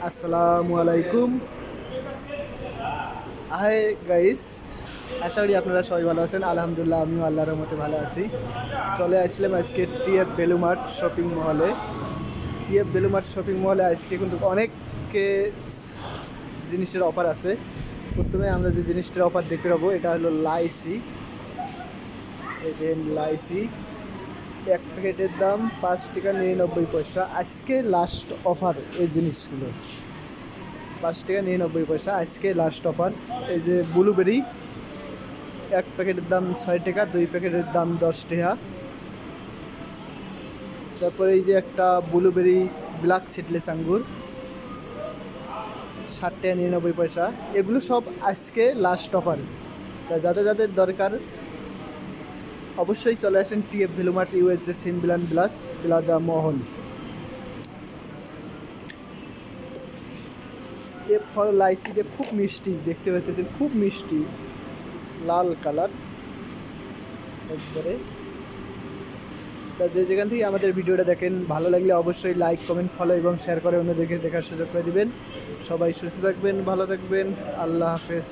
আসসালামু আলাইকুম। Hi guys, আশা করি আপনারা সবাই ভালো আছেন। আলহামদুলিল্লাহ, আমিও আল্লাহর রহমতে ভালো আছি। চলে আসলাম আজকে টিএফ বেলুমার্ট শপিং মহলে। টিএফ বেলুমার্ট শপিং মহলে আজকে কিন্তু অনেক জিনিসের অফার আছে। প্রথমে আমরা যে জিনিসটার অফার দেখতে পাবো এটা হলো লাইসি। এই যে লাইসি, এক প্যাকেটের দাম 5 টাকা 99 পয়সা। আজকে লাস্ট অফার এই জিনিসগুলো, 5 টাকা 99 পয়সা আজকে লাস্ট অফার। এই যে ব্লুবেরি, এক প্যাকেটের দাম 6 টাকা, 2 প্যাকেটের দাম 10 টাকা। তারপরে এই যে একটা ব্লুবেরি ব্ল্যাক সিডলেস আঙ্গুর, 7 টাকা 99 পয়সা। এগুলো সব আজকে লাস্ট অফার। তা যাদের যাদের দরকার অবশ্যই চলে আসেন টিএফ ভ্যালুমার্ট ইউএসজে সিমবিলান প্লাজা মহল। এ ফল লাইসিটা খুব মিষ্টি, দেখতে পাচ্ছেন খুব মিষ্টি, লাল কালার একবারে। তা যে যেখান থেকে আমাদের ভিডিওটা দেখেন, ভালো লাগলে অবশ্যই লাইক, কমেন্ট, ফলো এবং শেয়ার করে অন্যদেরকে দেখার সুযোগ করে দিবেন। সবাই সুস্থ থাকবেন, ভালো থাকবেন, আল্লাহ হাফেজ।